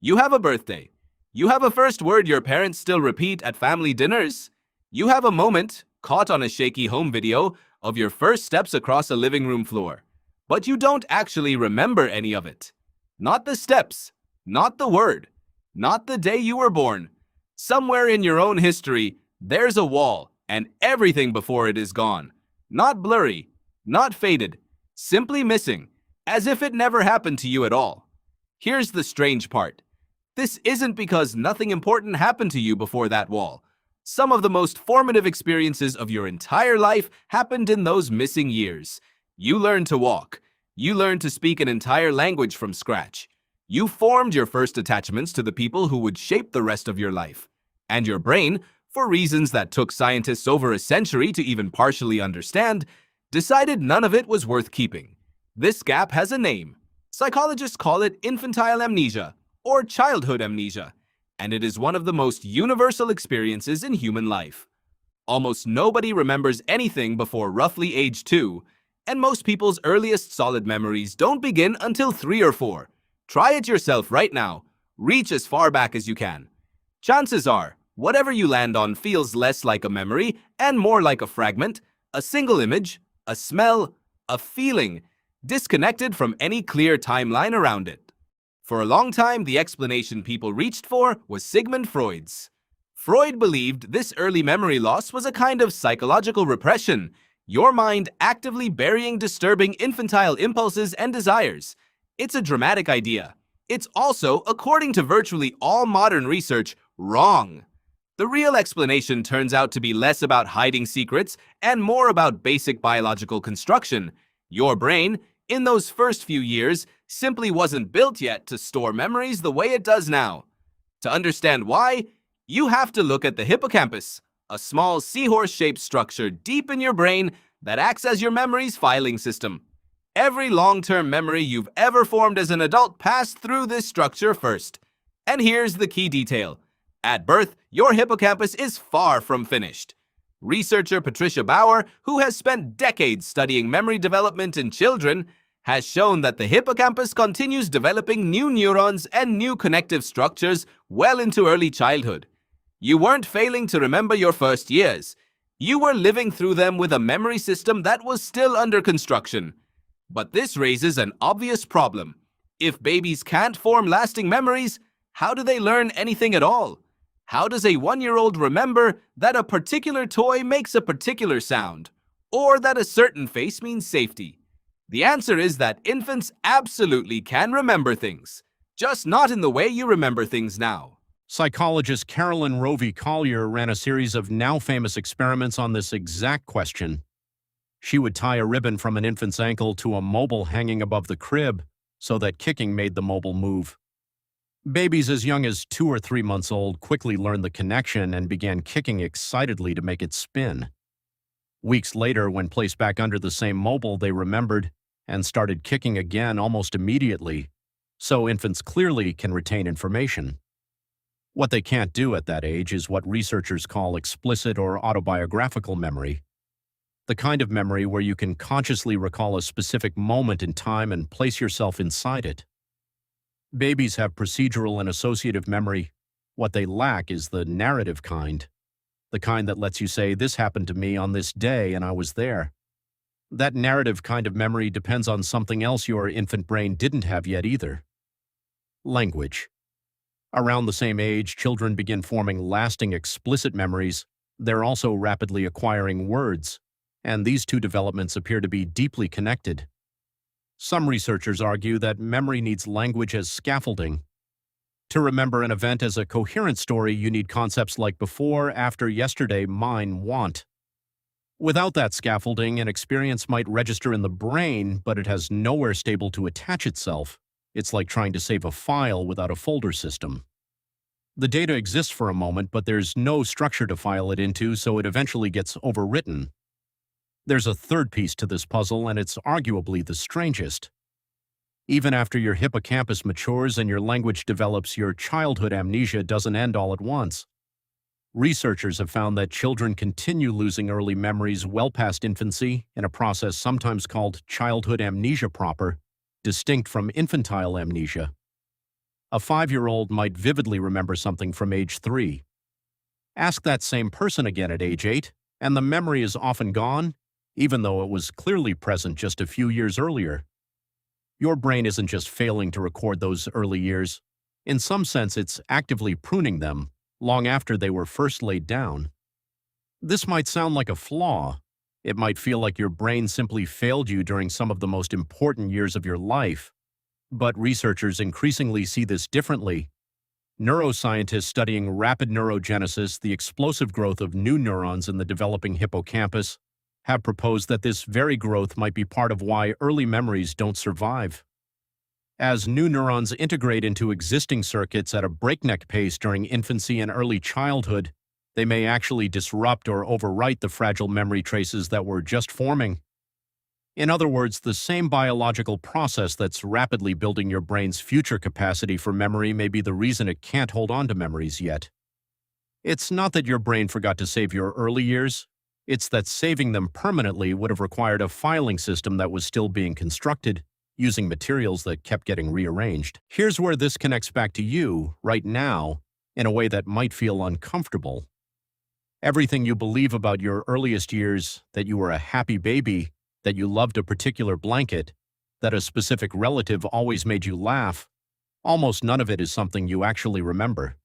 You have a birthday. You have a first word your parents still repeat at family dinners. You have a moment, caught on a shaky home video, of your first steps across a living room floor. But you don't actually remember any of it. Not the steps, not the word, not the day you were born. Somewhere in your own history, there's a wall, and everything before it is gone. Not blurry, not faded, simply missing, as if it never happened to you at all. Here's the strange part. This isn't because nothing important happened to you before that wall. Some of the most formative experiences of your entire life happened in those missing years. You learned to walk. You learned to speak an entire language from scratch. You formed your first attachments to the people who would shape the rest of your life. And your brain, for reasons that took scientists over a century to even partially understand, decided none of it was worth keeping. This gap has a name. Psychologists call it infantile amnesia, or childhood amnesia, and it is one of the most universal experiences in human life. Almost nobody remembers anything before roughly age 2, and most people's earliest solid memories don't begin until 3 or 4. Try it yourself right now. Reach as far back as you can. Chances are, whatever you land on feels less like a memory and more like a fragment, a single image, a smell, a feeling, disconnected from any clear timeline around it. For a long time, the explanation people reached for was Sigmund Freud's. Freud believed this early memory loss was a kind of psychological repression, your mind actively burying disturbing infantile impulses and desires. It's a dramatic idea. It's also, according to virtually all modern research, wrong. The real explanation turns out to be less about hiding secrets and more about basic biological construction. Your brain, in those first few years, simply wasn't built yet to store memories the way it does now. To understand why, you have to look at the hippocampus, a small seahorse-shaped structure deep in your brain that acts as your memory's filing system. Every long-term memory you've ever formed as an adult passed through this structure first. And here's the key detail. At birth, your hippocampus is far from finished. Researcher Patricia Bauer, who has spent decades studying memory development in children, has shown that the hippocampus continues developing new neurons and new connective structures well into early childhood. You weren't failing to remember your first years. You were living through them with a memory system that was still under construction. But this raises an obvious problem. If babies can't form lasting memories, how do they learn anything at all? How does a 1-year-old remember that a particular toy makes a particular sound, or that a certain face means safety? The answer is that infants absolutely can remember things, just not in the way you remember things now. Psychologist Carolyn Rovee-Collier ran a series of now-famous experiments on this exact question. She would tie a ribbon from an infant's ankle to a mobile hanging above the crib so that kicking made the mobile move. Babies as young as 2 or 3 months old quickly learned the connection and began kicking excitedly to make it spin. Weeks later, when placed back under the same mobile, they remembered and started kicking again almost immediately, so infants clearly can retain information. What they can't do at that age is what researchers call explicit or autobiographical memory, the kind of memory where you can consciously recall a specific moment in time and place yourself inside it. Babies have procedural and associative memory. What they lack is the narrative kind, the kind that lets you say, "This happened to me on this day and I was there." That narrative kind of memory depends on something else your infant brain didn't have yet either: language. Around the same age, children begin forming lasting explicit memories. They're also rapidly acquiring words, and these two developments appear to be deeply connected. Some researchers argue that memory needs language as scaffolding. To remember an event as a coherent story, you need concepts like before, after, yesterday, mine, want. Without that scaffolding, an experience might register in the brain, but it has nowhere stable to attach itself. It's like trying to save a file without a folder system. The data exists for a moment, but there's no structure to file it into, so it eventually gets overwritten. There's a third piece to this puzzle, and it's arguably the strangest. Even after your hippocampus matures and your language develops, your childhood amnesia doesn't end all at once. Researchers have found that children continue losing early memories well past infancy in a process sometimes called childhood amnesia proper, distinct from infantile amnesia. A 5-year-old might vividly remember something from age 3. Ask that same person again at age 8, and the memory is often gone, even though it was clearly present just a few years earlier. Your brain isn't just failing to record those early years. In some sense, it's actively pruning them long after they were first laid down. This might sound like a flaw. It might feel like your brain simply failed you during some of the most important years of your life. But researchers increasingly see this differently. Neuroscientists studying rapid neurogenesis, the explosive growth of new neurons in the developing hippocampus, have proposed that this very growth might be part of why early memories don't survive. As new neurons integrate into existing circuits at a breakneck pace during infancy and early childhood, they may actually disrupt or overwrite the fragile memory traces that were just forming. In other words, the same biological process that's rapidly building your brain's future capacity for memory may be the reason it can't hold on to memories yet. It's not that your brain forgot to save your early years. It's that saving them permanently would have required a filing system that was still being constructed, using materials that kept getting rearranged. Here's where this connects back to you, right now, in a way that might feel uncomfortable. Everything you believe about your earliest years, that you were a happy baby, that you loved a particular blanket, that a specific relative always made you laugh, almost none of it is something you actually remember.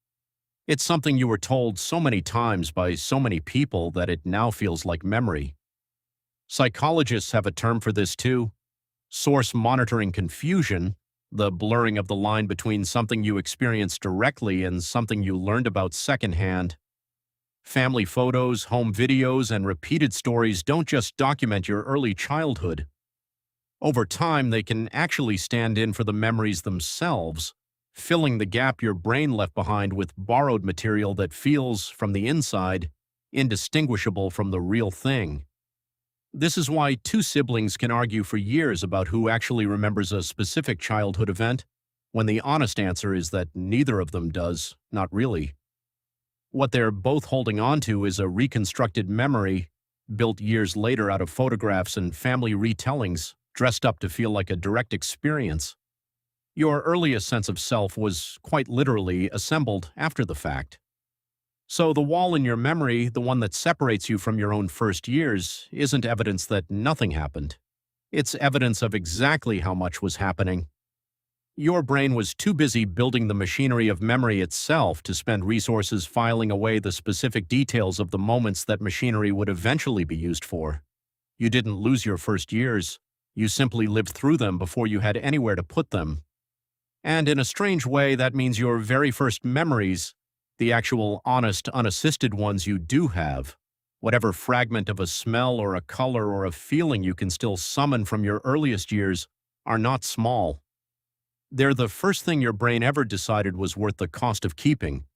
It's something you were told so many times by so many people that it now feels like memory. Psychologists have a term for this too: source monitoring confusion, the blurring of the line between something you experienced directly and something you learned about secondhand. Family photos, home videos, and repeated stories don't just document your early childhood. Over time, they can actually stand in for the memories themselves, filling the gap your brain left behind with borrowed material that feels, from the inside, indistinguishable from the real thing. This is why two siblings can argue for years about who actually remembers a specific childhood event, when the honest answer is that neither of them does, not really. What they're both holding on to is a reconstructed memory, built years later out of photographs and family retellings, dressed up to feel like a direct experience. Your earliest sense of self was quite literally assembled after the fact. So the wall in your memory, the one that separates you from your own first years, isn't evidence that nothing happened. It's evidence of exactly how much was happening. Your brain was too busy building the machinery of memory itself to spend resources filing away the specific details of the moments that machinery would eventually be used for. You didn't lose your first years. You simply lived through them before you had anywhere to put them. And in a strange way, that means your very first memories, the actual honest, unassisted ones you do have, whatever fragment of a smell or a color or a feeling you can still summon from your earliest years, are not small. They're the first thing your brain ever decided was worth the cost of keeping.